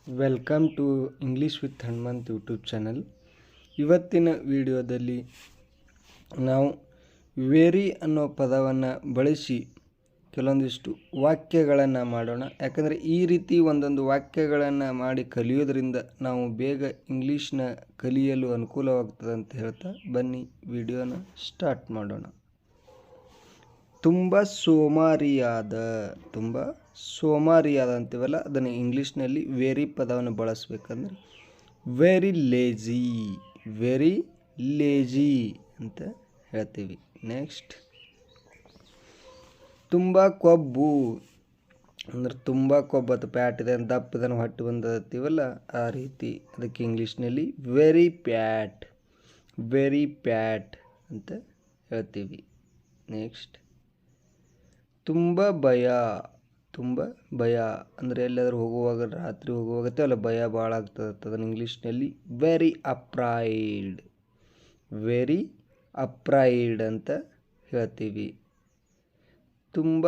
Welcome to English with Hanumanth YouTube channel. ಇವತ್ತಿನ ವಿಡಿಯೋದಲ್ಲಿ ನಾವು ವೆರಿ ಅನ್ನೋ ಪದವನ್ನು ಬಳಸಿ ಕೆಲವೊಂದಿಷ್ಟು ವಾಕ್ಯಗಳನ್ನು ಮಾಡೋಣ. ಯಾಕಂದರೆ ಈ ರೀತಿ ಒಂದೊಂದು ವಾಕ್ಯಗಳನ್ನು ಮಾಡಿ ಕಲಿಯೋದ್ರಿಂದ ನಾವು ಬೇಗ ಇಂಗ್ಲೀಷ್ನ ಕಲಿಯಲು ಅನುಕೂಲವಾಗ್ತದೆ ಅಂತ ಹೇಳ್ತಾ ಬನ್ನಿ ವಿಡಿಯೋನ ಸ್ಟಾರ್ಟ್ ಮಾಡೋಣ. ತುಂಬ ಸೋಮಾರಿಯಾದ ಅಂತೀವಲ್ಲ, ಅದನ್ನು ಇಂಗ್ಲೀಷ್ನಲ್ಲಿ ವೆರಿ ಪದವನ್ನು ಬಳಸಬೇಕಂದ್ರೆ ವೆರಿ ಲೇಜಿ ಅಂತ ಹೇಳ್ತೀವಿ. ನೆಕ್ಸ್ಟ್, ತುಂಬ ಕೊಬ್ಬು ಅಂದ್ರೆ ತುಂಬ ಕೊಬ್ಬು ಅಥವಾ ಪ್ಯಾಟ್ ಇದೆ ದಪ್ಪ ಇದನ್ನು ಹೊಟ್ಟೆ ಬಂದತ್ತೀವಲ್ಲ ಆ ರೀತಿ, ಅದಕ್ಕೆ ಇಂಗ್ಲೀಷ್ನಲ್ಲಿ ವೆರಿ ಪ್ಯಾಟ್ ಅಂತ ಹೇಳ್ತೀವಿ. ನೆಕ್ಸ್ಟ್, ತುಂಬ ಭಯ ಅಂದರೆ ಎಲ್ಲಾದರೂ ಹೋಗುವಾಗ, ರಾತ್ರಿ ಹೋಗುವಾಗ ಅಲ್ಲ ಭಯ ಭಾಳ ಆಗ್ತದೆ, ಅದನ್ನು ಇಂಗ್ಲೀಷ್ನಲ್ಲಿ ವೆರಿ ಅಪ್ರೈಡ್ ಅಂತ ಹೇಳ್ತೀವಿ. ತುಂಬ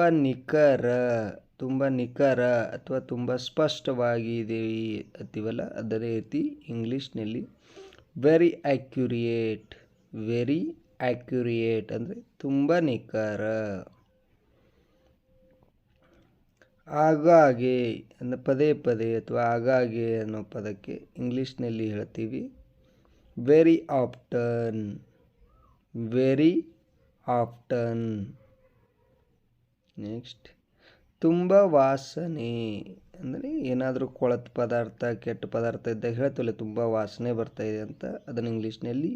ನಿಖರ ಅಥವಾ ತುಂಬ ಸ್ಪಷ್ಟವಾಗಿದೆ ಅಂತೀವಲ್ಲ, ಅದೇ ರೀತಿ ಇಂಗ್ಲೀಷ್ನಲ್ಲಿ ವೆರಿ ಆ್ಯಕ್ಯುರೇಟ್ ಅಂದರೆ ತುಂಬ ನಿಖರ. ಆಗಾಗ್ಗೆ ಅಂದರೆ ಪದೇ ಅಥವಾ ಆಗಾಗ್ಗೆ ಅನ್ನೋ ಪದಕ್ಕೆ ಇಂಗ್ಲೀಷ್ನಲ್ಲಿ ಹೇಳ್ತೀವಿ ವೆರಿ ಆಫ್ಟನ್. ನೆಕ್ಸ್ಟ್, ತುಂಬ ವಾಸನೆ ಅಂದರೆ ಏನಾದರೂ ಕೊಳತು ಪದಾರ್ಥ, ಕೆಟ್ಟ ಪದಾರ್ಥ ಇದ್ದಾಗ ಹೇಳ್ತೀವಲ್ಲ ತುಂಬ ವಾಸನೆ ಬರ್ತಾಯಿದೆ ಅಂತ, ಅದನ್ನು ಇಂಗ್ಲೀಷ್ನಲ್ಲಿ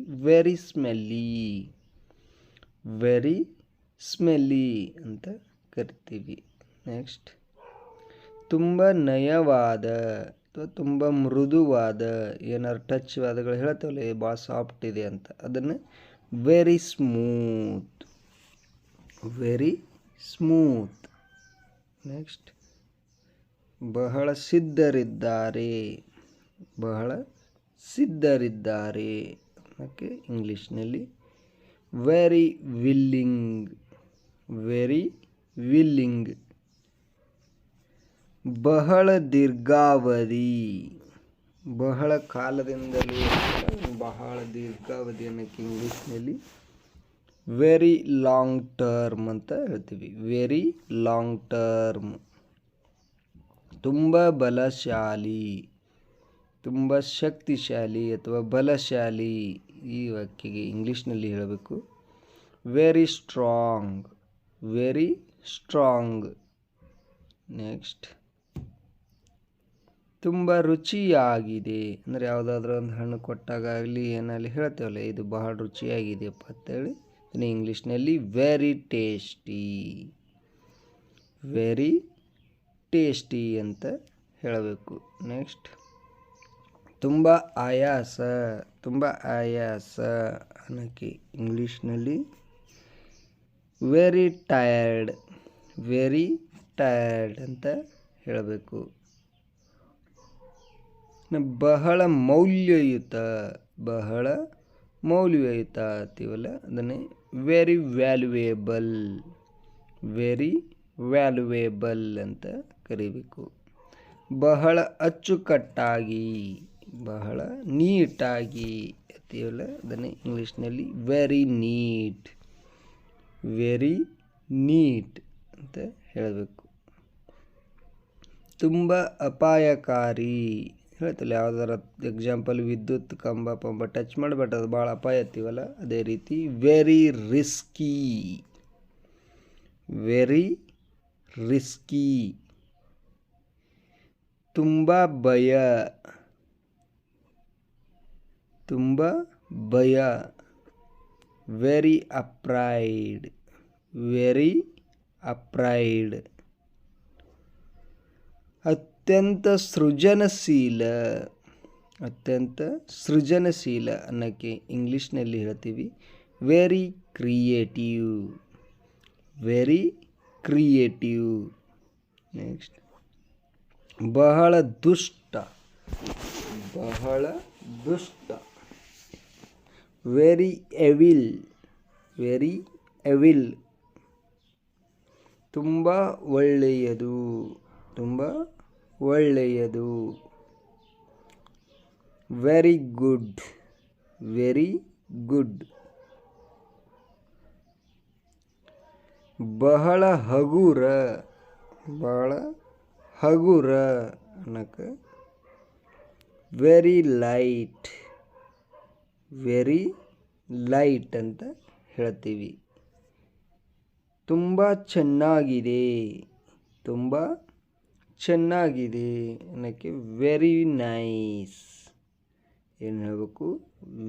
ವೆರಿ ಸ್ಮೆಲ್ಲಿ ಅಂತ ಕರಿತೀವಿ. ನೆಕ್ಸ್ಟ್, ತುಂಬ ನಯವಾದ ಅಥವಾ ತುಂಬ ಮೃದುವಾದ, ಏನಾದ್ರು ಟಚ್ ವಾದಗಳು ಹೇಳ್ತೇವಲ್ಲ ಭಾಳ ಸಾಫ್ಟ್ ಇದೆ ಅಂತ, ಅದನ್ನು ವೆರಿ ಸ್ಮೂತ್. ನೆಕ್ಸ್ಟ್, ಬಹಳ ಸಿದ್ಧರಿದ್ದಾರೆ ಅನ್ನೋಕ್ಕೆ ಇಂಗ್ಲೀಷ್ನಲ್ಲಿ ವೆರಿ ವಿಲ್ಲಿಂಗ್. ಬಹಳ ದೀರ್ಘಾವಧಿ, ಬಹಳ ಕಾಲದಿಂದಲೂ ಬಹಳ ದೀರ್ಘಾವಧಿ ಅನ್ನೋಕ್ಕೆ ಇಂಗ್ಲೀಷ್ನಲ್ಲಿ ವೆರಿ ಲಾಂಗ್ ಟರ್ಮ್ ಅಂತ ಹೇಳ್ತೀವಿ. ತುಂಬ ಬಲಶಾಲಿ, ತುಂಬ ಶಕ್ತಿಶಾಲಿ ಅಥವಾ ಬಲಶಾಲಿ, ಈ ವಾಕ್ಯಗೆ ಇಂಗ್ಲೀಷ್ನಲ್ಲಿ ಹೇಳಬೇಕು ವೆರಿ ಸ್ಟ್ರಾಂಗ್. ನೆಕ್ಸ್ಟ್, ತುಂಬ ರುಚಿಯಾಗಿದೆ ಅಂದರೆ ಯಾವುದಾದ್ರೂ ಒಂದು ಹಣ್ಣು ಕೊಟ್ಟಾಗಲಿ ಏನಾಗಲಿ ಹೇಳ್ತೇವಲ್ಲ ಇದು ಬಹಳ ರುಚಿಯಾಗಿದೆಯಪ್ಪ ಅಂತೇಳಿ, ಇಂಗ್ಲೀಷ್ನಲ್ಲಿ ವೆರಿ ಟೇಸ್ಟಿ ಅಂತ ಹೇಳಬೇಕು. ನೆಕ್ಸ್ಟ್, ತುಂಬ ಆಯಾಸ ಅನ್ನೋಕ್ಕೆ ಇಂಗ್ಲೀಷ್ನಲ್ಲಿ ವೆರಿ ಟಯರ್ಡ್ ಅಂತ ಹೇಳಬೇಕು. ಬಹಳ ಮೌಲ್ಯಯುತ ಅಂತೀವಲ್ಲ, ಅದನ್ನೇ ವೆರಿ ವ್ಯಾಲ್ಯೂಯೇಬಲ್ ಅಂತ ಕರಿಬೇಕು. ಬಹಳ ಅಚ್ಚುಕಟ್ಟಾಗಿ, ಬಹಳ ನೀಟಾಗಿ ಅಂತೀವಲ್ಲ, ಅದನ್ನೇ ಇಂಗ್ಲೀಷ್ನಲ್ಲಿ ವೆರಿ ನೀಟ್ ಅಂತ ಹೇಳಬೇಕು. ತುಂಬ ಅಪಾಯಕಾರಿ ಹೇಳ್ತಿಲ್ಲ, ಯಾವುದಾರ ಎಕ್ಸಾಂಪಲ್ ವಿದ್ಯುತ್ ಕಂಬ ಟಚ್ ಮಾಡಬೇಡ ಅದು ಭಾಳ ಅಪಾಯ ಅಂತೀವಲ್ಲ, ಅದೇ ರೀತಿ ವೆರಿ ರಿಸ್ಕಿ. ತುಂಬ ಭಯ ವೆರಿ ಅಪ್ರೈಡ್. ಅತ್ಯಂತ ಸೃಜನಶೀಲ ಅನ್ನೋಕ್ಕೆ ಇಂಗ್ಲೀಷ್ನಲ್ಲಿ ಹೇಳ್ತೀವಿ ವೆರಿ ಕ್ರಿಯೇಟಿವ್. ನೆಕ್ಸ್ಟ್, ಬಹಳ ದುಷ್ಟ ವೆರಿ ಎವಿಲ್. ತುಂಬ ಒಳ್ಳೆಯದು ವೆರಿ ಗುಡ್, ವೆರಿ ಗುಡ್. ಬಹಳ ಹಗುರ, ಬಹಳ ಹಗುರ ಅನ್ನಕ್ಕೆ ವೆರಿ ಲೈಟ್, ವೆರಿ ಲೈಟ್ ಅಂತ ಹೇಳ್ತೀವಿ. ತುಂಬ ಚೆನ್ನಾಗಿದೆ, ತುಂಬ ಚೆನ್ನಾಗಿದೆ ಅನ್ನೋಕ್ಕೆ ವೆರಿ ನೈಸ್. ಏನು ಹೇಳಬೇಕು?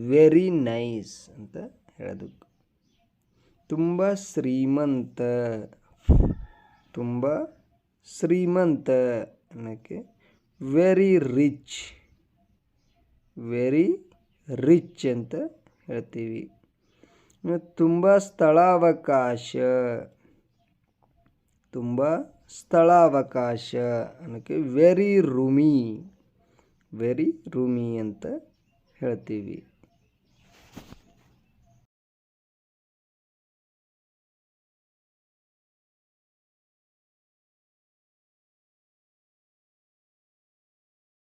ವೆರಿ ನೈಸ್ ಅಂತ ಹೇಳಬೇಕು. ತುಂಬ ಶ್ರೀಮಂತ, ತುಂಬ ಶ್ರೀಮಂತ ಅನ್ನೋಕ್ಕೆ ವೆರಿ ರಿಚ್, ವೆರಿ ರಿಚ್ ಅಂತ ಹೇಳ್ತೀವಿ. ತುಂಬ ಸ್ಥಳಾವಕಾಶ, ತುಂಬ ಸ್ಥಳಾವಕಾಶ ಅನ್ನೋಕ್ಕೆ ವೆರಿ ರೂಮಿ, ವೆರಿ ರೂಮಿ ಅಂತ ಹೇಳ್ತೀವಿ.